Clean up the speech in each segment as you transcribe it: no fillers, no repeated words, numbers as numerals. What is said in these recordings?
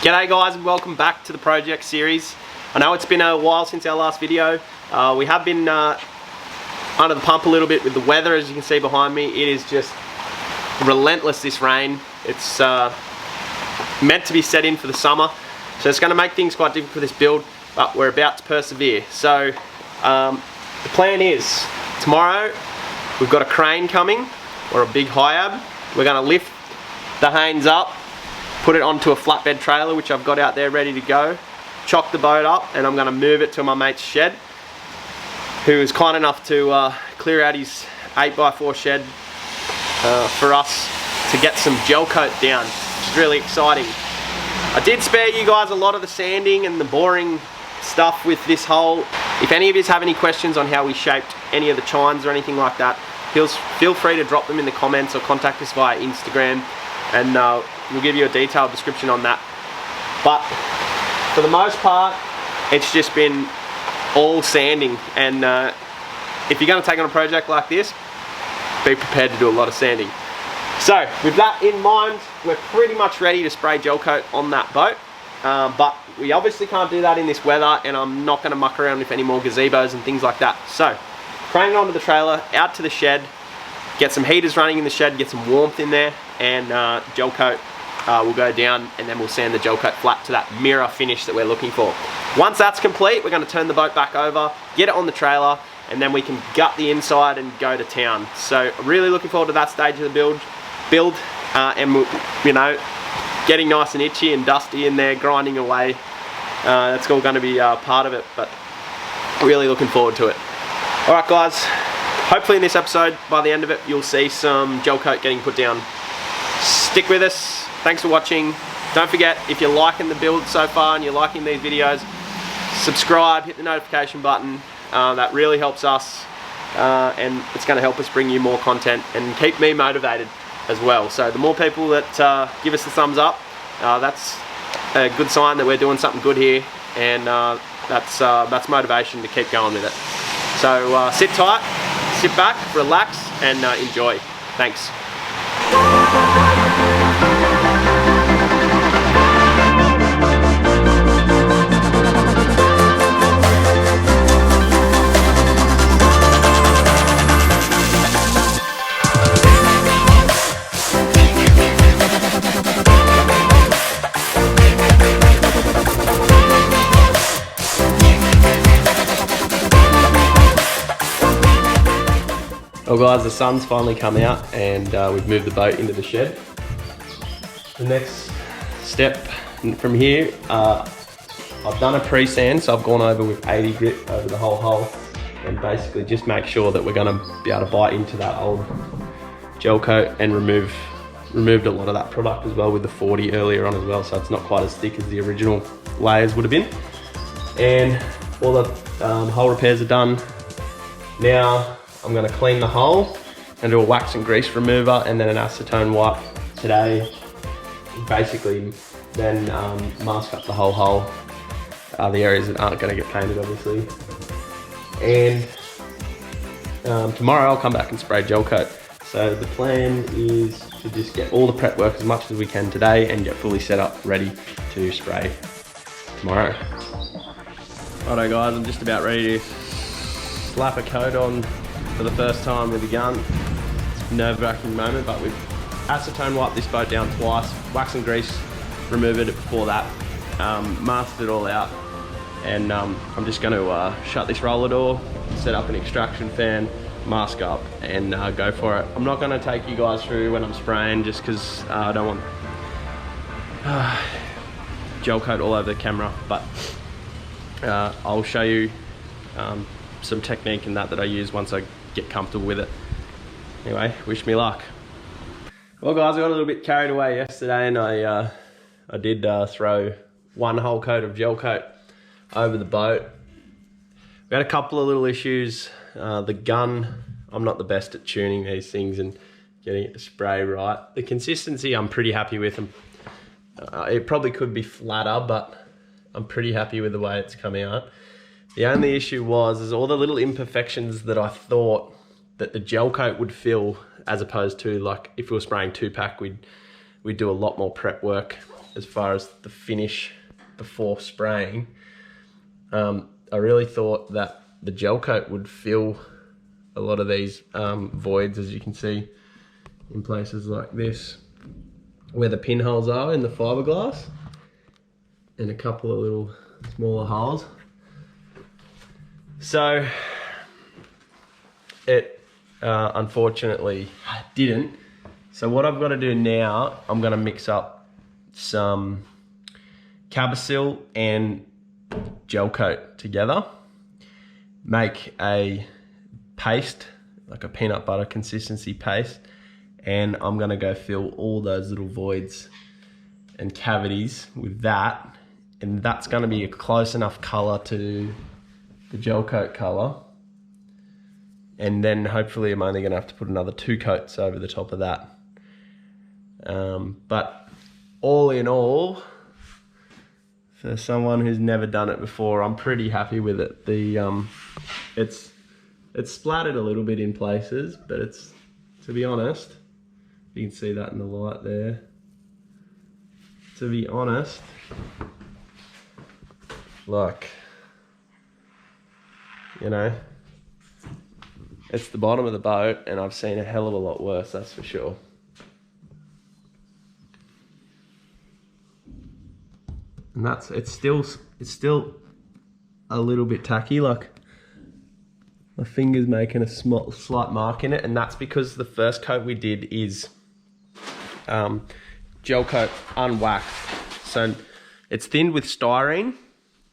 G'day guys, and welcome back to the project series. I know it's been a while since our last video. We have been under the pump a little bit with the weather, as you can see behind me. It is just relentless, this rain. It's meant to be set in for the summer, so it's going to make things quite difficult for this build, but we're about to persevere. So the plan is, tomorrow we've got a crane coming, or a big high-ab. We're going to lift the Haines up, put it onto a flatbed trailer, which I've got out there ready to go, chock the boat up, and I'm going to move it to my mate's shed, who is kind enough to clear out his 8x4 shed for us to get some Gelcoat down, which is really exciting. I did spare you guys a lot of the sanding and the boring stuff with this hole. If any of you have any questions on how we shaped any of the chines or anything like that, feel free to drop them in the comments or contact us via Instagram, and we'll give you a detailed description on that. But for the most part, it's just been all sanding, and if you're going to take on a project like this, be prepared to do a lot of sanding. So with that in mind, we're pretty much ready to spray Gelcoat on that boat, but we obviously can't do that in this weather, and I'm not going to muck around with any more gazebos and things like that. So crane it onto the trailer, out to the shed, get some heaters running in the shed, get some warmth in there, and Gelcoat will go down, and then we'll sand the Gelcoat flat to that mirror finish that we're looking for. Once that's complete, we're going to turn the boat back over, get it on the trailer, and then we can gut the inside and go to town. So really looking forward to that stage of the build, and we'll, you know, getting nice and itchy and dusty in there, grinding away. That's all going to be part of it, but really looking forward to it. Alright guys, hopefully in this episode, by the end of it, you'll see some Gelcoat getting put down. Stick with us. Thanks for watching. Don't forget, if you're liking the build so far and you're liking these videos, subscribe, hit the notification button. That really helps us, and it's going to help us bring you more content and keep me motivated as well. So the more people that give us the thumbs up, that's a good sign that we're doing something good here, and that's motivation to keep going with it. So sit tight, sit back, relax, and enjoy. Thanks. Well guys, the sun's finally come out, and we've moved the boat into the shed. The next step from here, I've done a pre-sand, so I've gone over with 80 grit over the whole hull, and basically just make sure that we're going to be able to bite into that old Gelcoat and removed a lot of that product as well with the 40 earlier on as well, so it's not quite as thick as the original layers would have been. And all the hull repairs are done. Now I'm going to clean the hull and do a wax and grease remover, and then an acetone wipe today. Basically then mask up the whole hull, the areas that aren't going to get painted obviously. And tomorrow I'll come back and spray Gelcoat. So the plan is to just get all the prep work as much as we can today and get fully set up ready to spray tomorrow. Righto guys, I'm just about ready to slap a coat on for the first time with a gun. It's a nerve-wracking moment, but we've acetone wiped this boat down twice, wax and grease removed it before that, masked it all out, and I'm just going to shut this roller door, set up an extraction fan, mask up, and go for it. I'm not going to take you guys through when I'm spraying, just because I don't want Gelcoat all over the camera, but I'll show you some technique in that I use once I get comfortable with it. Anyway, wish me luck. Well guys, I got a little bit carried away yesterday, and I did throw one whole coat of Gelcoat over the boat. We had a couple of little issues. The gun, I'm not the best at tuning these things and getting it to spray right. The consistency I'm pretty happy with. It probably could be flatter, but I'm pretty happy with the way it's come out. The only issue is all the little imperfections that I thought that the Gelcoat would fill, as opposed to, like, if we were spraying 2-pack, we'd do a lot more prep work as far as the finish before spraying. I really thought that the gel coat would fill a lot of these voids, as you can see in places like this, where the pinholes are in the fiberglass, and a couple of little smaller holes. So it unfortunately didn't. So what I've got to do now, I'm going to mix up some Cabasil and Gelcoat together, make a paste, like a peanut butter consistency paste, and I'm going to go fill all those little voids and cavities with that, and that's going to be a close enough colour to the Gelcoat colour. And then hopefully I'm only going to have to put another 2 coats over the top of that. But all in all, for someone who's never done it before, I'm pretty happy with it. It's splattered a little bit in places, but it's, to be honest, you can see that in the light there. To be honest, like, you know, it's the bottom of the boat, and I've seen a hell of a lot worse, that's for sure. And it's still a little bit tacky, like my finger's making a slight mark in it, and that's because the first coat we did is gel coat unwaxed. So it's thinned with styrene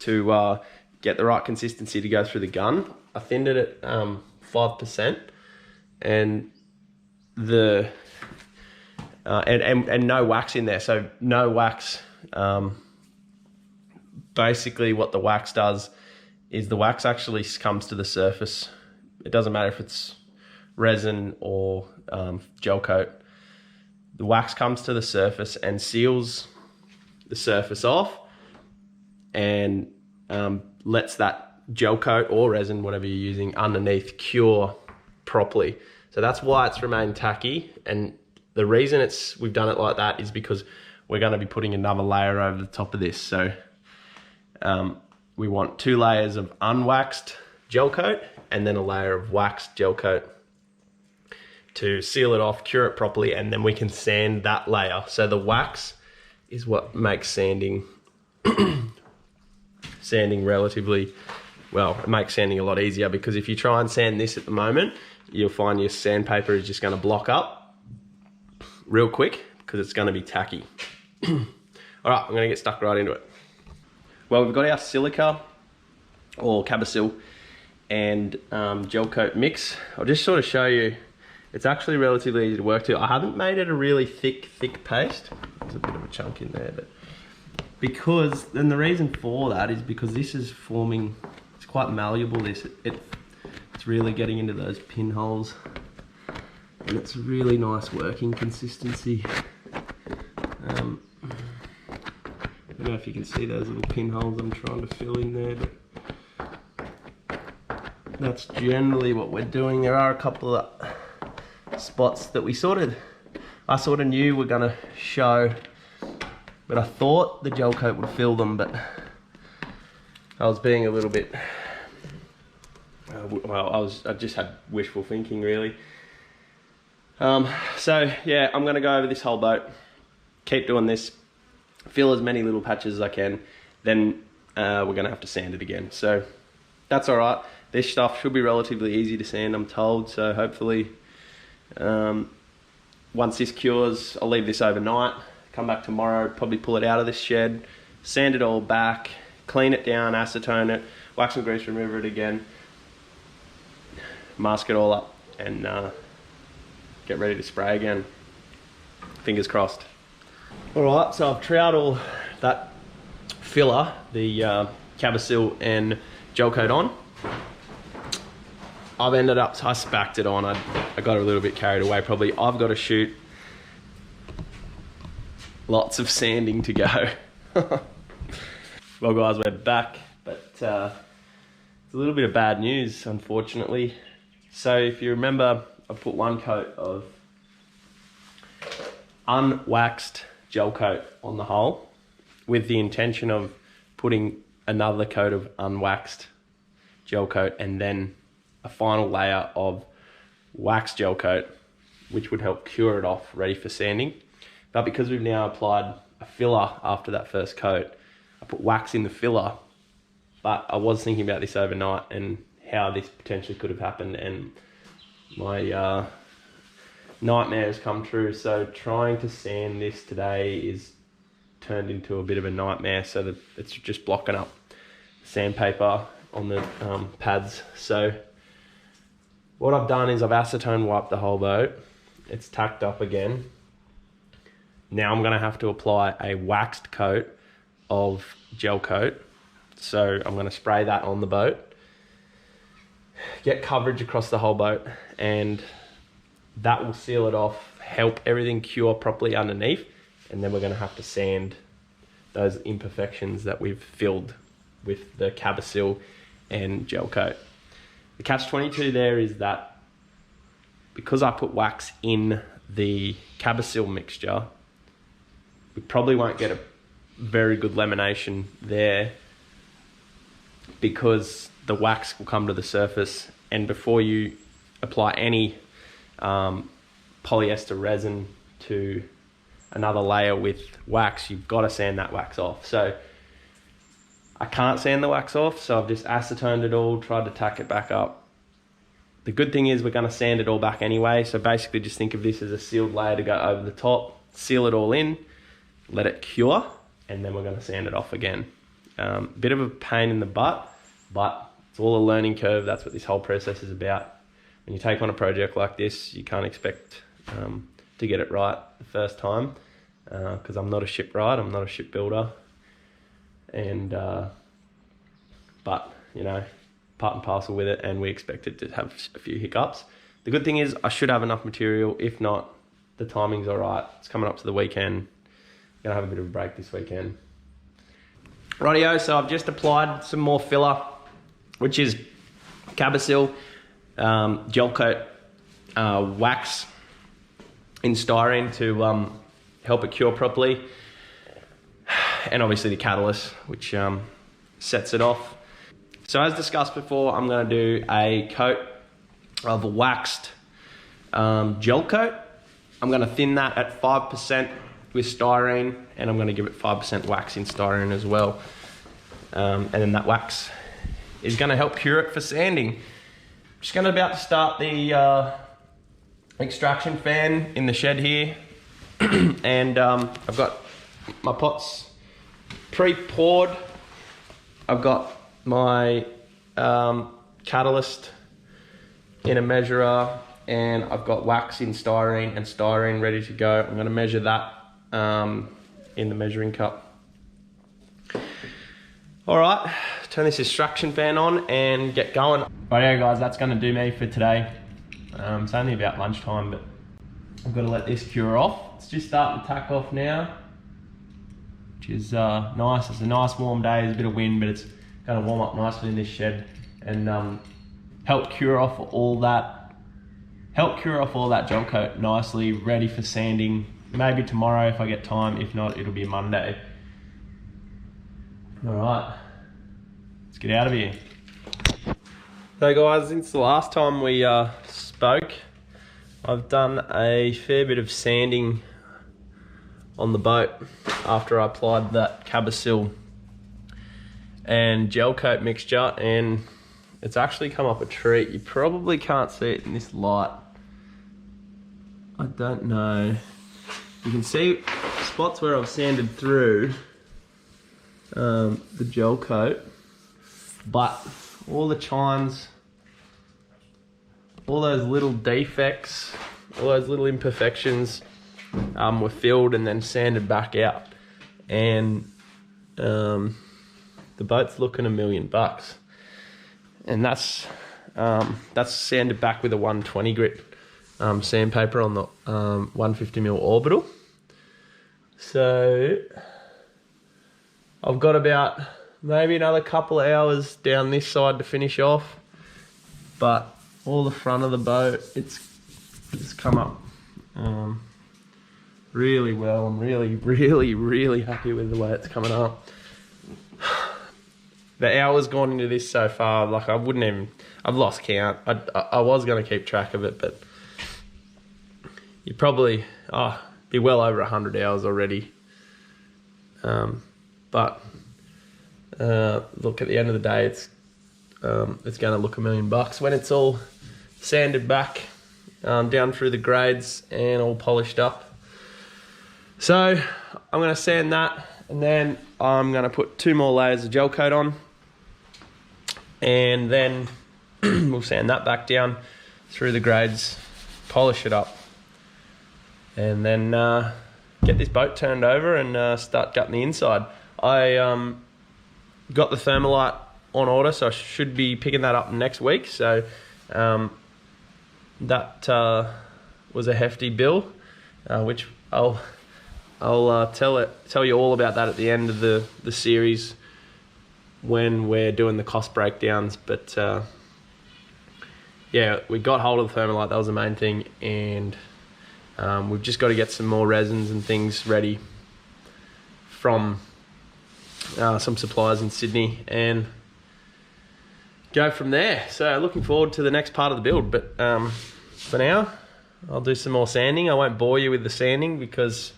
to get the right consistency to go through the gun. I thinned it at 5%, and and no wax in there. So no wax. Basically what the wax does is the wax actually comes to the surface. It doesn't matter if it's resin or gel coat. The wax comes to the surface and seals the surface off, and lets that gel coat or resin, whatever you're using underneath, cure properly. So that's why it's remained tacky, and the reason we've done it like that is because we're going to be putting another layer over the top of this. So we want 2 layers of unwaxed gel coat and then a layer of waxed gel coat to seal it off, cure it properly, and then we can sand that layer. So the wax is what makes sanding relatively, well, it makes sanding a lot easier, because if you try and sand this at the moment, you'll find your sandpaper is just going to block up real quick because it's going to be tacky. All right, I'm going to get stuck right into it. Well, we've got our silica or Cabasil and gel coat mix. I'll just sort of show you. It's actually relatively easy to work to. I haven't made it a really thick paste. There's a bit of a chunk in there, but because, and the reason for that is because this is forming, it's quite malleable. It's really getting into those pinholes, and it's a really nice working consistency. I don't know if you can see those little pinholes I'm trying to fill in there, but that's generally what we're doing. There are a couple of spots that I sort of knew were going to show, but I thought the gel coat would fill them, but I was being a little bit, I just had wishful thinking, really. So yeah, I'm going to go over this whole boat, keep doing this, fill as many little patches as I can, then we're going to have to sand it again. So that's all right. This stuff should be relatively easy to sand, I'm told, so hopefully once this cures, I'll leave this overnight, come back tomorrow, probably pull it out of this shed, sand it all back, clean it down, acetone it, wax and grease remover it again, mask it all up, and get ready to spray again. Fingers crossed. Alright, so I've trowed all that filler, the Cabasil and gel coat on. I spacked it on. I got a little bit carried away probably. I've got to shoot lots of sanding to go. Well guys, we're back, but it's a little bit of bad news, unfortunately. So if you remember, I put 1 coat of unwaxed gel coat on the hull, with the intention of putting another coat of unwaxed gel coat and then a final layer of waxed gel coat, which would help cure it off, ready for sanding. But because we've now applied a filler after that first coat, I put wax in the filler. But I was thinking about this overnight and how this potentially could have happened, and my nightmare has come true. So trying to sand this today is turned into a bit of a nightmare, so that it's just blocking up sandpaper on the pads. So what I've done is I've acetone wiped the whole boat. It's tacked up again. Now I'm gonna have to apply a waxed coat of gel coat. So I'm gonna spray that on the boat, get coverage across the whole boat, and that will seal it off, help everything cure properly underneath, and then we're gonna have to sand those imperfections that we've filled with the Cabasil and gel coat. The catch-22 there is that because I put wax in the Cabasil mixture, we probably won't get a very good lamination there, because the wax will come to the surface, and before you apply any polyester resin to another layer with wax, you've got to sand that wax off. So I can't sand the wax off, so I've just acetoned it all, tried to tack it back up. The good thing is we're going to sand it all back anyway, so basically just think of this as a sealed layer to go over the top, seal it all in, let it cure, and then we're going to sand it off again. Bit of a pain in the butt, but it's all a learning curve. That's what this whole process is about. When you take on a project like this, you can't expect to get it right the first time, because I'm not a shipwright, I'm not a shipbuilder, and but you know, part and parcel with it, and we expected to have a few hiccups. The good thing is I should have enough material. If not, the timing's all right. It's coming up to the weekend. Gonna have a bit of a break this weekend. Rightio, so I've just applied some more filler, which is Cabasil gel coat wax in styrene to help it cure properly, and obviously the catalyst, which sets it off. So as discussed before, I'm going to do a coat of waxed gel coat. I'm going to thin that at 5% with styrene, and I'm going to give it 5% wax in styrene as well. And then that wax is going to help cure it for sanding. Just going to about to start the extraction fan in the shed here. And I've got my pots pre-poured. I've got my catalyst in a measurer, and I've got wax in styrene and styrene ready to go. I'm going to measure that in the measuring cup. All right, turn this extraction fan on and get going. Rightio guys, that's going to do me for today. It's only about lunchtime, but I've got to let this cure off. It's just starting to tack off now, which is nice. It's a nice warm day. There's a bit of wind, but it's going to warm up nicely in this shed and help cure off all that gel coat nicely, ready for sanding. Maybe tomorrow if I get time. If not, it'll be Monday. All right, let's get out of here. So guys, since the last time we spoke, I've done a fair bit of sanding on the boat after I applied that Cabasil and gel coat mixture, and it's actually come up a treat. You probably can't see it in this light. I don't know. You can see spots where I've sanded through the gel coat, but all the chines, all those little defects, all those little imperfections were filled and then sanded back out, and the boat's looking $1 million, and that's sanded back with a 120 grit sandpaper on the 150mm orbital. So I've got about maybe another couple of hours down this side to finish off, but all the front of the boat, it's come up really well. I'm really happy with the way it's coming up. The hours gone into this so far, like I've lost count. I was going to keep track of it, but you'd probably be well over 100 hours already. But look, at the end of the day, it's going to look $1 million when it's all sanded back, down through the grades and all polished up. So I'm going to sand that, and then I'm going to put 2 more layers of gel coat on, and then we'll sand that back down through the grades, polish it up, and then get this boat turned over and start gutting the inside. I got the thermalite on order, so I should be picking that up next week. So that was a hefty bill, which I'll tell you all about that at the end of the series when we're doing the cost breakdowns. But yeah, we got hold of the thermalite. That was the main thing, and we've just got to get some more resins and things ready from some suppliers in Sydney and go from there. So looking forward to the next part of the build, but for now I'll do some more sanding. I won't bore you with the sanding because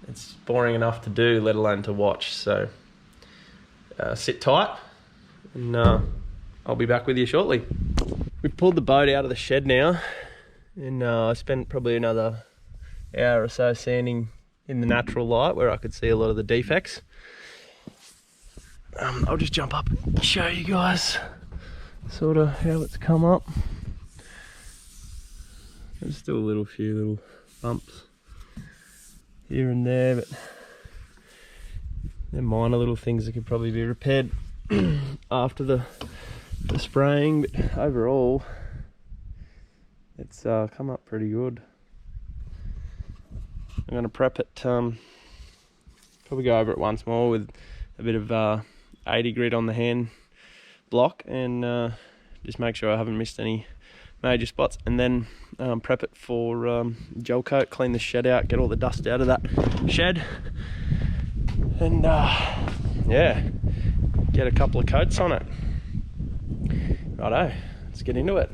it's boring enough to do, let alone to watch. So sit tight, and I'll be back with you shortly. We've pulled the boat out of the shed now, and I spent probably another hour or so sanding in the natural light where I could see a lot of the defects. I'll just jump up and show you guys sort of how it's come up. There's still a few little bumps here and there, but they're minor little things that could probably be repaired after the spraying, but overall it's come up pretty good. I'm going to prep it, probably go over it once more with a bit of 80 grit on the hand block, and just make sure I haven't missed any major spots, and then prep it for gel coat, clean the shed out, get all the dust out of that shed, and yeah, get a couple of coats on it. Righto, let's get into it.